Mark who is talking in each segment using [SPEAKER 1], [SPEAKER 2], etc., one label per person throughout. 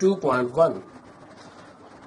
[SPEAKER 1] 2.1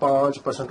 [SPEAKER 1] 5%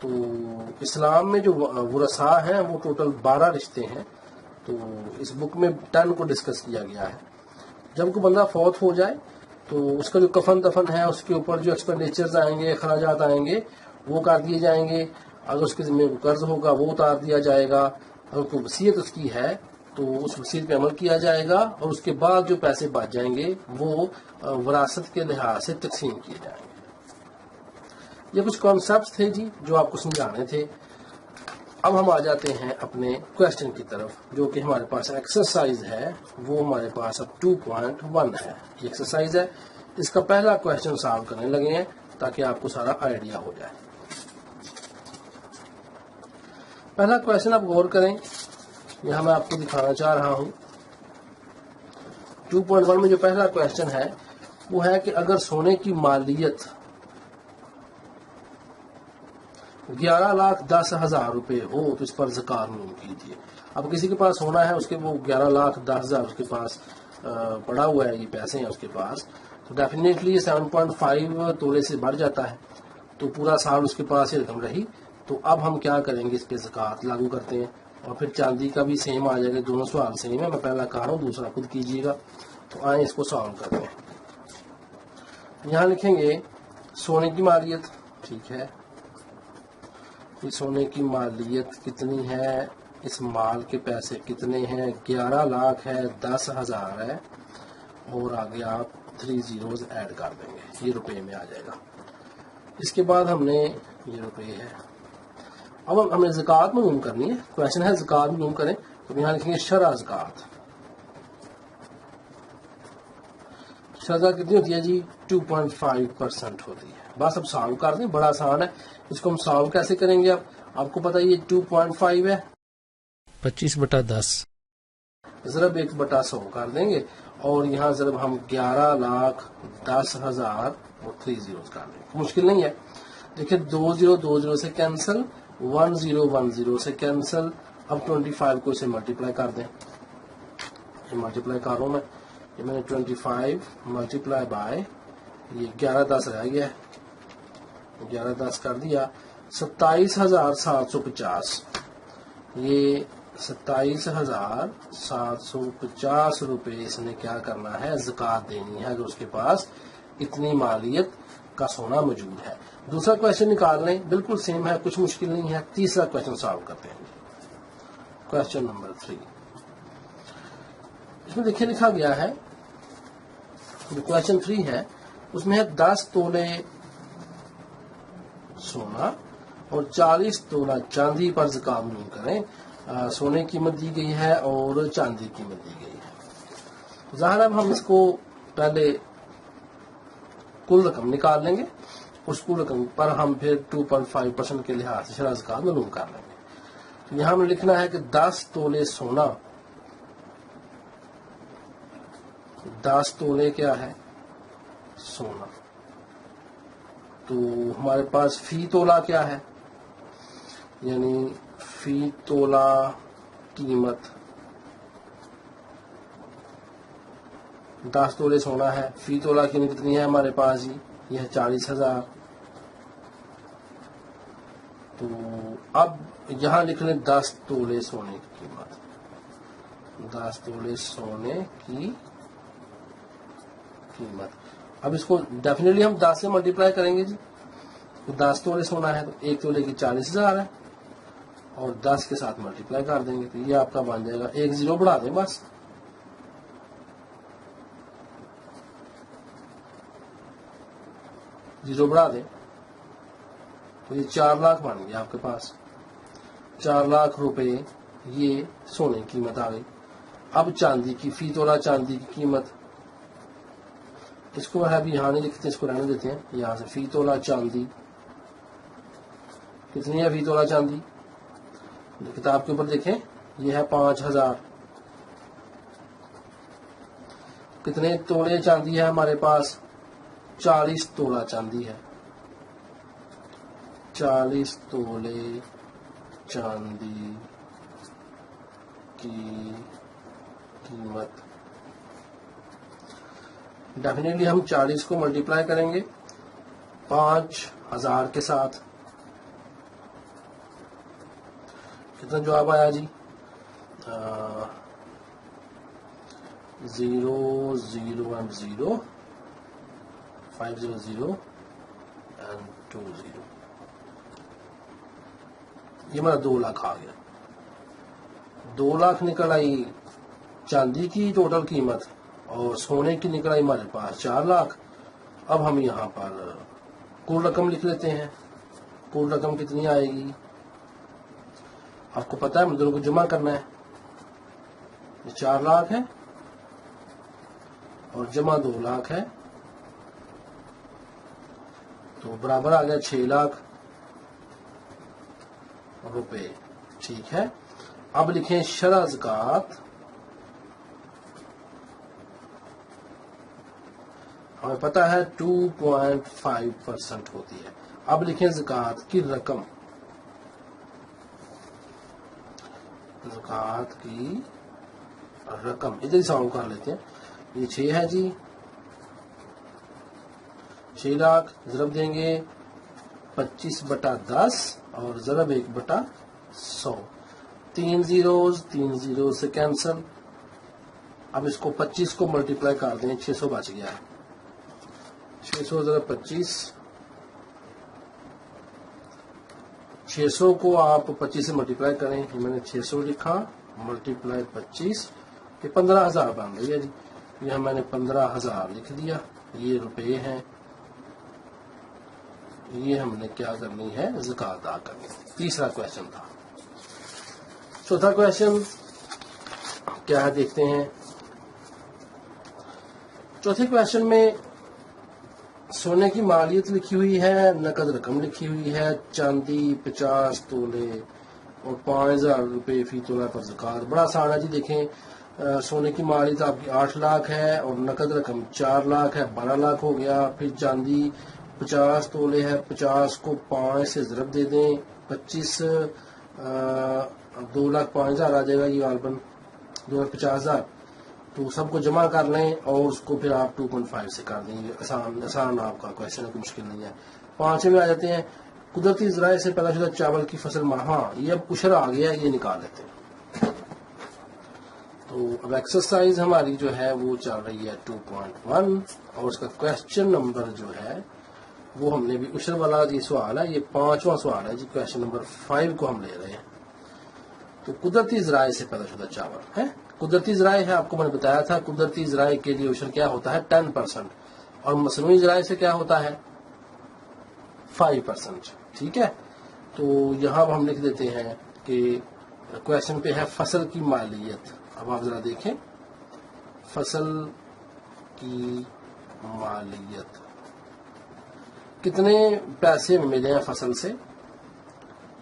[SPEAKER 1] تو اسلام میں جو ورثاء ہیں وہ ٹوٹل 12 رشتے ہیں. تو اس بک میں 10 کو ڈسکس کیا گیا ہے. جب کوئی بندہ فوت ہو جائے تو اس کا جو کفن دفن ہے اس کے اوپر جو ایکسپینڈیچرز آئیں گے، اخراجات آئیں گے، وہ کر دیے جائیں گے. اگر اس کے ذمہ کوئی قرض ہوگا وہ اتار دیا جائے گا. اگر کوئی وصیت اس کی ہے تو اس وصیت پہ عمل کیا جائے گا، اور اس کے بعد جو پیسے بچ جائیں گے وہ وراثت کے لحاظ سے تقسیم کیے جائیں گے. یہ کچھ کانسیپٹس تھے جی جو آپ کو سمجھانے تھے. اب ہم آ جاتے ہیں اپنے کویشچن کی طرف، جو کہ ہمارے پاس ایکسرسائز ہے. وہ ہمارے پاس اب 2.1 ہے. یہ ایکسرسائز ہے. اس کا پہلا کویشچن سالو کرنے لگے ہیں تاکہ آپ کو سارا آئیڈیا ہو جائے. پہلا کویشچن آپ غور کریں، یہاں میں آپ کو دکھانا چاہ رہا ہوں. 2.1 میں جو پہلا کویشچن ہے وہ ہے کہ اگر سونے کی مالیت 11,10,000 روپے ہو تو اس پر زکوٰۃ معلوم کیجیے. اب کسی کے پاس سونا ہے، اس کے وہ 11,10,000 اس کے پاس پڑا ہوا ہے، یہ پیسے ہیں اس کے پاس، تو ڈیفینیٹلی 7.5 تولے سے بڑھ جاتا ہے. تو پورا سال اس کے پاس یہ رقم رہی. تو اب ہم کیا کریں گے، اس پہ زکوٰۃ لاگو کرتے ہیں. اور پھر چاندی کا بھی سیم آ جائے گا. دونوں سوال سیم ہے، میں پہلا کہہ رہا ہوں، دوسرا خود کیجیے گا. تو آئیں اس کو سالو کرتے ہیں. یہاں لکھیں گے سونے کی مالیت. ٹھیک ہے، یہ سونے کی مالیت کتنی ہے، اس مال کے پیسے کتنے ہیں، 11 لاکھ ہے، 10,000 ہے، اور آگے آپ 3 زیروز ایڈ کر دیں گے. یہ روپے میں آ جائے گا. اس کے بعد ہم نے یہ روپے ہے. اب ہم نے زکوٰۃ معلوم کرنی ہے. کویشچن ہے زکوٰۃ معلوم کریں. تو یہاں لکھیں گے شرح زکوٰۃ. شرح زکوٰۃ کتنی ہوتی ہے جی؟ 2.5% ہوتی ہے. بس اب سالو کر دیں، بڑا آسان ہے. اس کو ہم سالو کیسے کریں گے؟ اب آپ کو پتا یہ 2.5 ہے،
[SPEAKER 2] 25/10
[SPEAKER 1] ضرب 1/100 کر دیں گے. اور یہاں ضرب ہم 11,10,000 اور 3 زیروز کر دیں گے. مشکل نہیں ہے. دیکھیں 2 0 2 0 سے کینسل، 1 0 1 0 سے کینسل. اب 25 کو اسے ملٹیپلائی کر دیں. یہ ملٹیپلائی کر رہا ہوں میں. یہ میں نے 25 ملٹیپلائی بائی یہ 11 10 رہ گیا ہے، 11 10 کر دیا. 27,750. یہ 27,750 روپے اس نے کیا کرنا ہے؟ زکوٰۃ دینی ہے، اگر اس کے پاس اتنی مالیت کا سونا موجود ہے. دوسرا کویشچن نکال لیں، بالکل سیم ہے، کچھ مشکل نہیں ہے. تیسرا کویشچن سالو کرتے ہیں. Question number 3. اس میں دیکھیں لکھا گیا ہے، جو کویشچن 3 ہے اس میں ہے 10 تولے سونا اور 40 تولہ چاندی پر زکوٰۃ معلوم کریں. سونے کی قیمت دی گئی ہے اور چاندی کی قیمت دی گئی ہے. ظاہر ہے ہم اس کو پہلے کل رقم نکال لیں گے، اس کل رقم پر ہم پھر 2.5% کے لحاظ سے شرح زکوٰۃ معلوم کر لیں گے. تو یہاں ہمیں لکھنا ہے کہ 10 تولے سونا، 10 تولے کیا ہے؟ سونا. تو ہمارے پاس فی تولہ کیا ہے؟ یعنی فی تولہ قیمت 10 تولے سونا ہے، فی تولہ قیمت کتنی ہے ہمارے پاس جی؟ یہ ہے 40,000. تو اب یہاں لکھ لیں 10 تولے سونے کی قیمت. 10 تولے سونے کی قیمت. اب اس کو ڈیفینیٹلی ہم 10 سے ملٹیپلائی کریں گے جی. 10 تولے سونا ہے تو 1 تولے کی 40,000 ہے، اور 10 کے ساتھ ملٹیپلائی کر دیں گے تو یہ آپ کا بن جائے گا. 1 0 بڑھا دیں، بس 0 بڑھا دیں تو یہ 4 لاکھ بن گیا آپ کے پاس. 4 لاکھ روپے یہ سونے کی قیمت آ گئی. اب چاندی کی، فی تولہ چاندی کی قیمت، اس کو ابھی یہاں نہیں لکھتے، اس کو رہنے دیتے ہیں. یہاں سے فی تولہ چاندی کتنی ہے؟ فی تولہ چاندی کتاب کے اوپر دیکھیں، یہ ہے 5,000. کتنے تولے چاندی ہے ہمارے پاس؟ 40 تولہ چاندی ہے. 40 تولے چاندی کی قیمت. ڈیفینیٹلی ہم 40 کو ملٹیپلائی کریں گے 5,000 کے ساتھ. کتنا جواب آیا جی؟ 0 0 and 0 5 0 0 and 2 0. یہ ہمارا 2 لاکھ آ گیا. 2 لاکھ نکل آئی چاندی کی ٹوٹل قیمت اور سونے کی نکل آئی ہمارے پاس 4 لاکھ. اب ہم یہاں پر کل رقم لکھ لیتے ہیں. کل رقم کتنی آئے گی؟ آپ کو پتا ہے مدروں کو جمع کرنا ہے. یہ 4 لاکھ ہے اور جمع 2 لاکھ ہے تو برابر آ گیا 6 لاکھ روپے. ٹھیک ہے. اب لکھیں شرح زکوٰۃ. ہمیں پتا ہے 2.5% ہوتی ہے. اب لکھیں زکوٰۃ کی رقم. زکوٰۃ کی رقم ادھر ہی سالو کر لیتے ہیں. یہ 6 ہے جی. 6 لاکھ ضرب دیں گے 25/10 اور ضرب 1/100. 3 زیروز 3 زیروز سے کینسل. اب اس کو 25 کو ملٹیپلائی کر دیں. 600 بچ گیا. 600 ضرب 25. 600 کو آپ 25 سے ملٹیپلائی کریں. میں نے 600 لکھا ملٹیپلائی 25 کہ 15,000 بن رہی ہے جی. یہ میں نے 15,000 لکھ دیا. یہ روپے ہیں. یہ ہم نے کیا کرنی ہے؟ زکوٰۃ ادا کرنی. تیسرا کویشچن تھا. چوتھا کویشچن کیا ہے دیکھتے ہیں. چوتھے کویشچن میں سونے کی مالیت لکھی ہوئی ہے, نقد رقم لکھی ہوئی ہے, چاندی 50 تولے اور 5,000 روپے فی تولہ پر زکوٰۃ. بڑا آسان ہے جی. دیکھیں سونے کی مالیت آپ کی 8 لاکھ ہے اور نقد رقم 4 لاکھ ہے, 12 لاکھ ہو گیا. پھر چاندی 50 تولے ہے. 50 کو 5 سے ضرب دے دیں. 25 2,05,000 آ جائے گا. یہ غالباً 2,50,000. تو سب کو جمع کر لیں اور اس کو پھر آپ 2.5 سے کر دیں. آسان آپ کا کویشچن ہے, کوئی مشکل نہیں ہے. 5 میں آ جاتے ہیں. قدرتی ذرائع سے پیدا شدہ چاول کی فصل ماہاں. یہ اب عشر آ گیا, یہ نکال لیتے ہیں. تو اب ایکسرسائز ہماری جو ہے وہ چل رہی ہے 2.1 اور اس کا کویشچن نمبر جو ہے وہ ہم نے بھی عشر والا یہ سوال ہے. یہ 5واں سوال ہے جی. کویشچن نمبر 5 کو ہم لے رہے ہیں. تو قدرتی ذرائع سے پیدا شدہ چاول ہے. قدرتی ذرائع ہے, آپ کو میں نے بتایا تھا قدرتی ذرائع کے لیے عشر کیا ہوتا ہے 10% اور مصنوعی ذرائع سے کیا ہوتا ہے 5%. ٹھیک ہے. تو یہاں ہم لکھ دیتے ہیں کہ کویشچن پہ ہے فصل کی مالیت. اب آپ ذرا دیکھیں فصل کی مالیت کتنے پیسے ملے ہیں فصل سے.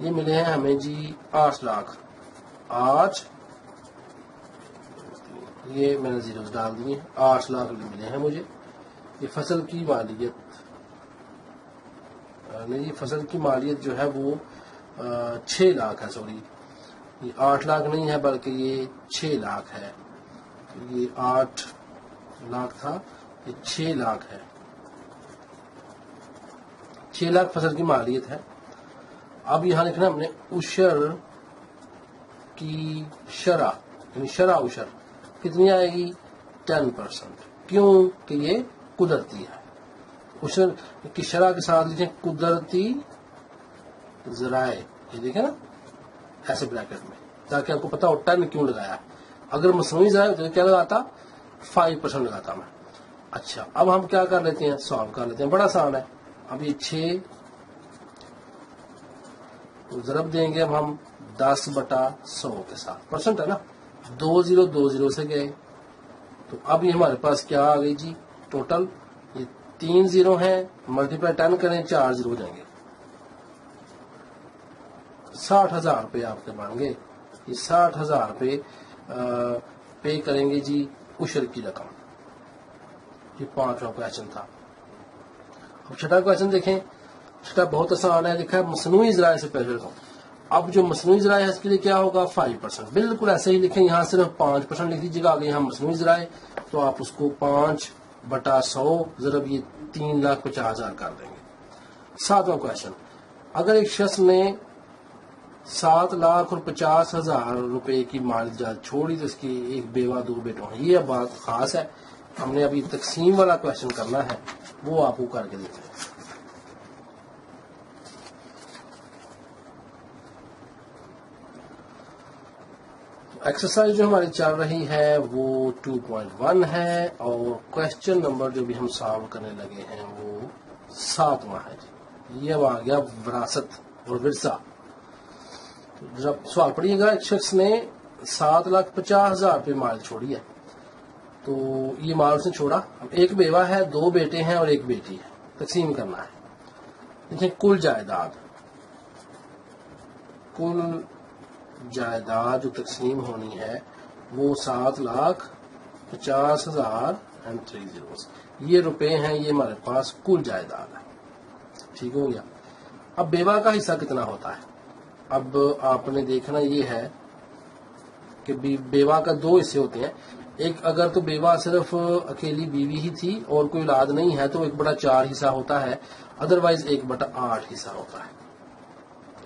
[SPEAKER 1] یہ ملے ہیں ہمیں جی 8 لاکھ. 8 یہ میں نے زیروز ڈال دیے. 8 لاکھ ملے ہیں مجھے. یہ فصل کی مالیت نہیں, فصل کی مالیت جو ہے وہ 6 لاکھ ہے. سوری, یہ 8 لاکھ نہیں ہے بلکہ یہ 6 لاکھ ہے. یہ 8 لاکھ تھا, یہ 6 لاکھ ہے. 6 لاکھ فصل کی مالیت ہے. اب یہاں لکھنا ہم نے عشر کی شرح, یعنی شرح عشر کتنی آئے گی 10%. کیوں کہ یہ قدرتی ہے. عشر کی شرح کے ساتھ لکھیں قدرتی ذرائع. یہ دیکھیں نا ایسے بریکٹ میں, تاکہ آپ کو پتا ہو 10 کیوں لگایا. اگر مصنوعی ذرائع تو کیا لگاتا 5% لگاتا میں. اچھا, اب ہم کیا کر لیتے ہیں, سالو کر لیتے ہیں. بڑا آسان ہے. اب یہ 6 ضرب دیں گے اب ہم 10/100 کے ساتھ. پرسنٹ ہے نا, 2 0 2 0 سے گئے. تو اب یہ ہمارے پاس کیا آ گئی جی ٹوٹل. یہ 3 0 ہیں, ملٹیپلائی 10 کریں 4 0 ہو جائیں گے. 60,000 روپے آپ کے بن گئے. یہ 60,000 روپے پے کریں گے جی عشر کی رقم. یہ 5واں کویشچن تھا. اب 6واں کویشچن دیکھیں. 6واں بہت آسان ہے. لکھا ہے مصنوعی ذرائع سے پیدا رقم. اب جو مصنوعی ذرائع ہے اس کے لیے کیا ہوگا 5%. بالکل ایسے ہی لکھیں. یہاں صرف 5% لکھ دیجیے گا. آگے یہاں مصنوعی ذرائع تو آپ اس کو 5/100 ضرب یہ 3,50,000 کر دیں گے. 7واں کویشچن. اگر ایک شخص نے 7,50,000 روپے کی مال جات چھوڑی تو اس کی ایک بیوہ 2 بیٹوں ہیں. یہ اب بات خاص ہے. ہم نے ابھی تقسیم والا کوشچن کرنا ہے، وہ آپ کو کر کے دیتے ہیں. ایکسرسائز جو ہماری چل رہی ہے وہ 2.1 ہے، اور کوشچن نمبر جو بھی ہم سالو کرنے لگے ہیں وہ 7واں ہے. یہ اب آ گیا وراثت اور ورثہ. جب سوال پڑھیے گا، ایک شخص نے 7,50,000 روپے مال چھوڑی ہے. تو یہ مال اس نے چھوڑا. اب ایک بیوہ ہے، 2 بیٹے ہیں اور 1 بیٹی ہے. تقسیم کرنا ہے. دیکھیں کل جائیداد جو تقسیم ہونی ہے وہ 7,50,000 یہ روپے ہیں. یہ ہمارے پاس کل جائیداد ہے. ٹھیک ہو گیا. اب بیوہ کا حصہ کتنا ہوتا ہے؟ اب آپ نے دیکھنا یہ ہے کہ بیوہ کا 2 حصے ہوتے ہیں. ایک اگر تو بیوہ صرف اکیلی بیوی ہی تھی اور کوئی اولاد نہیں ہے تو 1/4 حصہ ہوتا ہے. ادروائز 1/8 حصہ ہوتا ہے.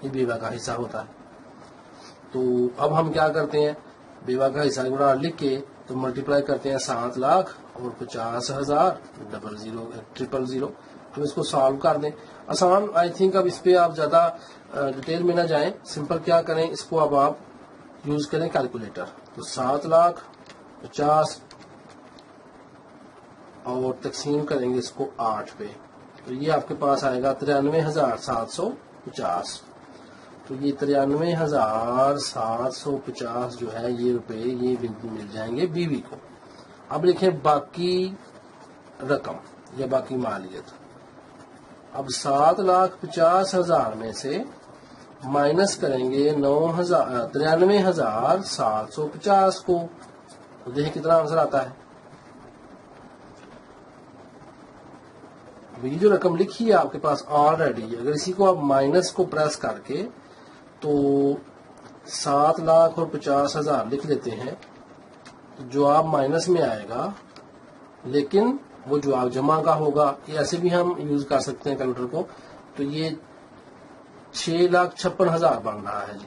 [SPEAKER 1] یہ بیوہ کا حصہ ہوتا ہے. تو اب ہم کیا کرتے ہیں، بیوہ کا حصہ بڑا لکھ کے تو ملٹیپلائی کرتے ہیں 7,50,000 000. ہم اس کو سالو کر دیں. آسان. آئی تھنک اب اس پہ آپ زیادہ ڈیٹیل میں نہ جائیں. سمپل کیا کریں، اس کو اب آپ یوز کریں کیلکولیٹر. تو 7,50,000 اور تقسیم کریں گے اس کو 8 پہ، تو یہ آپ کے پاس آئے گا 93,750. تو یہ 93,750 جو ہے یہ روپے یہ مل جائیں گے بیوی کو. اب لکھیں باقی رقم یا باقی مالیت. اب 7,50,000 میں سے مائنس کریں گے 93,750 کو. تو دیکھیں کتنا آنسر آتا ہے. اب یہ جو رقم لکھی ہے آپ کے پاس آلریڈی، اگر اسی کو آپ مائنس کو پریس کر کے تو 7,50,000 لکھ لیتے ہیں، جواب مائنس میں آئے گا، لیکن وہ جواب جمع کا ہوگا. یہ ایسے بھی ہم یوز کر سکتے ہیں کیلکولیٹر کو. تو یہ 6,56,000 بن رہا ہے جی.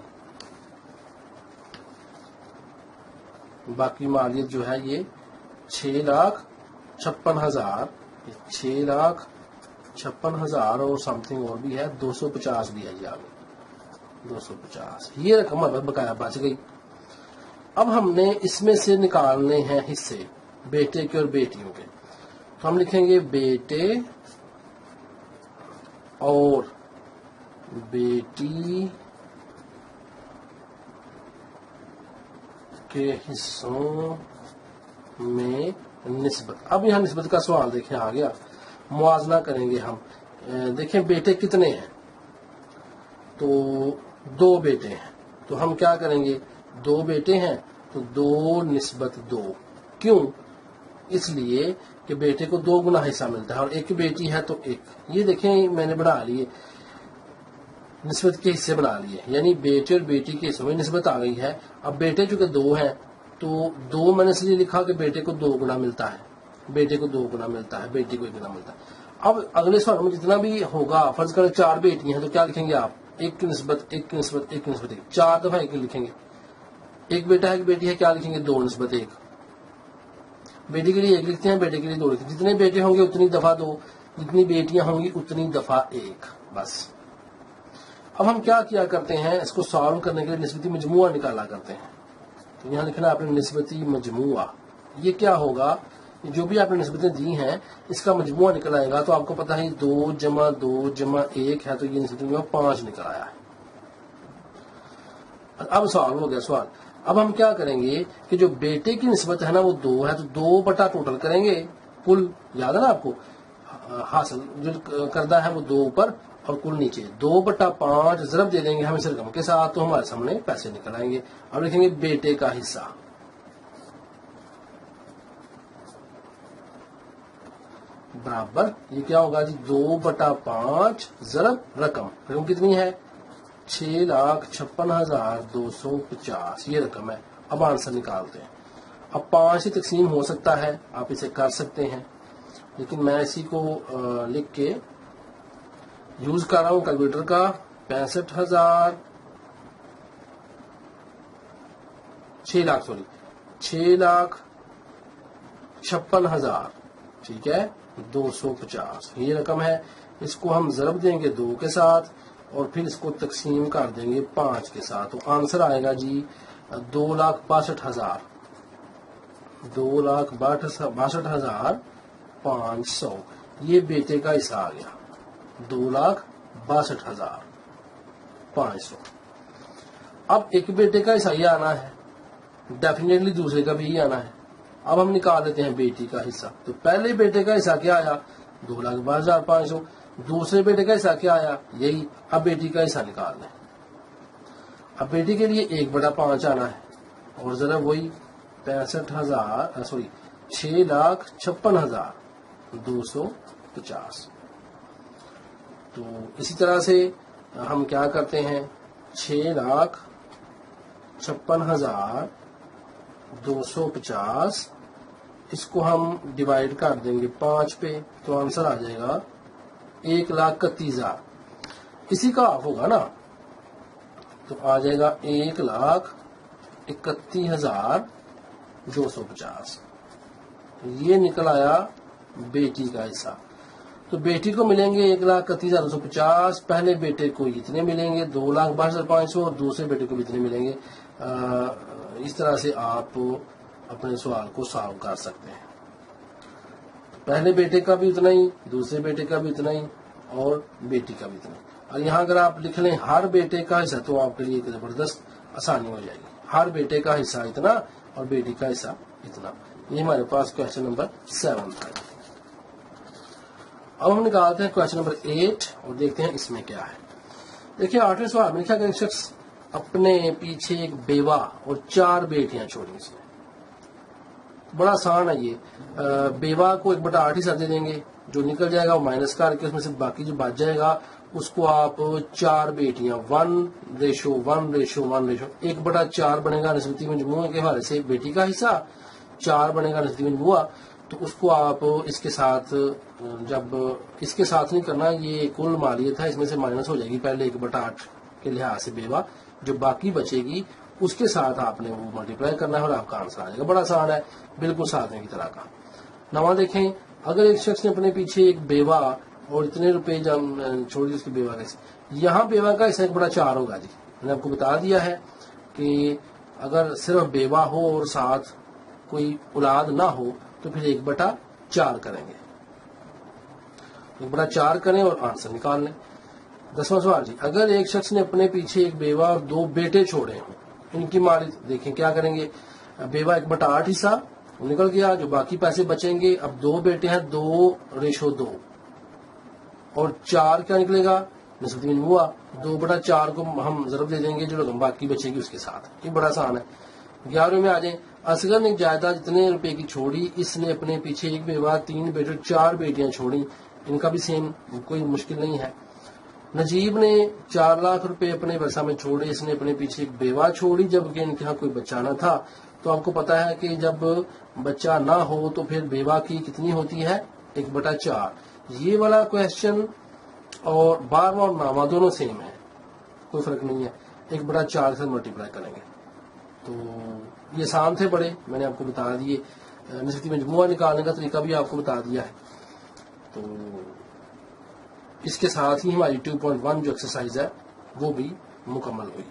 [SPEAKER 1] باقی مالیت جو ہے یہ 6,56,000 6,56,000 اور سم تھنگ اور بھی ہے 250 بھی ہے جی. آگے 250 یہ رقم بقایا بچ گئی. اب ہم نے اس میں سے نکالنے ہیں حصے بیٹے کے اور بیٹیوں کے. تو ہم لکھیں گے بیٹے اور بیٹی کے حصوں میں نسبت. اب یہاں نسبت کا سوال دیکھیں آ گیا. موازنہ کریں گے ہم. دیکھیں بیٹے کتنے ہیں، تو 2 بیٹے ہیں. تو ہم کیا کریں گے، 2 بیٹے ہیں تو 2:2. کیوں؟ اس لیے کہ بیٹے کو 2 گنا حصہ ملتا ہے اور ایک بیٹی ہے تو 1. یہ دیکھیں میں نے بنا لیے نسبت کے حصے بنا لیے، یعنی بیٹے اور بیٹی کے حصوں میں نسبت آ گئی ہے. اب بیٹے چونکہ 2 ہیں تو 2 میں نے اس لیے لکھا کہ بیٹے کو 2 گنا ملتا ہے، بیٹے کو 2 گنا ملتا ہے، بیٹی کو 1 گنا ملتا ہے. اب اگلے سوال میں جتنا بھی ہوگا، فرض کریں 4 بیٹیاں ہیں تو کیا لکھیں گے آپ، 1 کی نسبت 1 کی نسبت 1 کی نسبت 1. 4 دفعہ 1 لکھیں گے. 1 بیٹا ہے 1 بیٹی ہے، کیا لکھیں گے 2:1. بیٹی کے لیے 1 لکھتے ہیں، بیٹے کے لیے 2 لکھتے ہیں. جتنے بیٹے ہوں گے اتنی دفعہ 2، جتنی بیٹیاں ہوں گی اتنی دفعہ 1. بس. اب ہم کیا کرتے ہیں، اس کو سالو کرنے کے لیے نسبتی مجموعہ نکالا کرتے ہیں. تو یہاں لکھنا ہے آپ نے نسبتی مجموعہ. یہ کیا ہوگا، جو بھی آپ نے نسبتیں دی ہیں اس کا مجموعہ نکل آئے گا. تو آپ کو پتا ہے 2 جمع 2 جمع 1 ہے، تو یہ نسبتی مجموعہ 5 نکل آیا ہے. اب سوال ہو گیا. سوال اب ہم کیا کریں گے کہ جو بیٹے کی نسبت ہے نا وہ 2 ہے، تو 2 بٹا ٹوٹل کریں گے کل. یاد ہے نا آپ کو، حاصل جو کردہ ہے وہ 2 اوپر اور کل نیچے. 2/5 ضرب دے دیں گے ہم اس رقم کے ساتھ تو ہمارے سامنے پیسے نکل آئیں گے. اب لکھیں گے بیٹے کا حصہ برابر یہ کیا ہوگا جی، 2/5 ضرب رقم کتنی ہے 6,56,250. یہ رقم ہے. اب آنسر نکالتے ہیں. اب 5 سے تقسیم ہو سکتا ہے، آپ اسے کر سکتے ہیں، لیکن میں اسی کو لکھ کے یوز کر رہا ہوں کیلکولیٹر کا. 65,000 6,56,000 ٹھیک ہے 250 یہ رقم ہے. اس کو ہم ضرب دیں گے 2 کے ساتھ اور پھر اس کو تقسیم کر دیں گے 5 کے ساتھ. تو آنسر آئے گا جی 2,62,000 2,62,500. یہ بیٹے کا حصہ آ گیا 2,62,500. اب ایک بیٹے کا حصہ یہ آنا ہے, ڈیفینیٹلی دوسرے کا بھی یہ آنا ہے. اب ہم نکال لیتے ہیں بیٹی کا حصہ. تو پہلے بیٹے کا حصہ کیا آیا 2,62,500. دوسرے بیٹے کا حصہ کیا آیا یہی. اب بیٹی کا حصہ نکال لیں. اب بیٹی کے لیے 1/5 آنا ہے اور ذرا وہی 6,56,250. تو اسی طرح سے ہم کیا کرتے ہیں 6,56,250 اس کو ہم ڈیوائڈ کر دیں گے 5 پہ تو آنسر آ جائے گا 1,31,000. اسی کا آف ہوگا نا تو آ جائے گا 1,31,250. یہ نکل آیا بیٹی کا حصہ. تو بیٹی کو ملیں گے 1,31,250. پہلے بیٹے کو اتنے ملیں گے 2,62,500 اور دوسرے بیٹے کو بھی اتنے ملیں گے. اس طرح سے آپ اپنے سوال کو سالو کر سکتے ہیں. پہلے بیٹے کا بھی اتنا ہی, دوسرے بیٹے کا بھی اتنا ہی اور بیٹی کا بھی اتنا ہی. اور یہاں اگر آپ لکھ لیں ہر بیٹے کا حصہ تو آپ کے لیے ایک زبردست آسانی ہو جائے گی. ہر بیٹے کا حصہ اتنا اور بیٹی کا حصہ اتنا. یہ ہمارے پاس کوشچن نمبر 7 تھا. اب ہم نکالتے ہیں کوشچن نمبر 8 اور دیکھتے ہیں اس میں کیا ہے. دیکھیں 8ویں سوال میں لکھا کہ ایک شخص اپنے پیچھے ایک بیوہ اور 4 بیٹیاں چھوڑی. اس نے بڑا آسان ہے یہ. بیوہ کو 1/8 حصہ دے دیں گے, جو نکل جائے گا وہ مائنس کر کے اس میں سے باقی جو بچ جائے گا اس کو آپ 4 بیٹیاں 1:1:1 1/4 بنے گا نسبتی مجموعے کے حوالے سے بیٹی کا حصہ, 4 بنے گا نسبتی مجموعہ. تو اس کو آپ اس کے ساتھ جب اس کے ساتھ نہیں کرنا, یہ کل مالیت ہے اس میں سے مائنس ہو جائے گی پہلے 1/8 کے لحاظ سے بیوہ, جو باقی بچے گی اس کے ساتھ آپ نے وہ ملٹیپلائی کرنا ہے اور آپ کا آنسر آ جائے گا. بڑا آسان ہے, بالکل ساتویں کی طرح کا. نواں دیکھیں, اگر ایک شخص نے اپنے پیچھے ایک بیوہ اور اتنے روپے جب چھوڑی اس کی بیوہ کا حصہ, یہاں بیوہ کا حصہ 1/4 ہوگا جی. میں نے آپ کو بتا دیا ہے کہ اگر صرف بیوہ ہو اور ساتھ کوئی اولاد نہ ہو تو پھر 1/4 کریں گے. 1/4 کریں اور آنسر نکال لیں. 10واں سوال جی, اگر ایک شخص نے اپنے پیچھے ایک بیوہ اور 2 بیٹے چھوڑے ہوں, ان کی مالیت دیکھیں کیا کریں گے. بیوہ 1/8 حصہ نکل گیا, جو باقی پیسے بچیں گے. اب 2 بیٹے ہیں 2:2 اور 4 کیا نکلے گا نسبتی مجموعہ. 2/4 کو ہم ضرب دے دیں گے جو رقم باقی بچے گی اس کے ساتھ. یہ بڑا آسان ہے. 11ویں میں آ جائیں. اصغر نے جائیداد اتنے روپے کی چھوڑی, اس نے اپنے پیچھے ایک بیوہ 3 بیٹے 4 بیٹیاں چھوڑی. ان کا بھی سیم, کوئی مشکل نہیں ہے. نجیب نے 4 لاکھ روپے اپنے ورثہ میں چھوڑے, اس نے اپنے پیچھے ایک بیوہ چھوڑی جبکہ ان کے یہاں کوئی بچہ نہ تھا. تو آپ کو پتا ہے کہ جب بچہ نہ ہو تو پھر بیوہ کی کتنی ہوتی ہے 1/4. یہ والا کوشچن اور 12واں اور 9واں دونوں سیم ہے, کوئی فرق نہیں ہے. 1/4 سے ملٹیپلائی کریں گے. تو یہ آسان تھے بڑے, میں نے آپ کو بتا دیے. نسبتی مجموعہ نکالنے کا طریقہ بھی آپ کو بتا دیا ہے. تو اس کے ساتھ ہی ہماری 2.1 جو ایکسرسائز ہے وہ بھی مکمل ہوئی.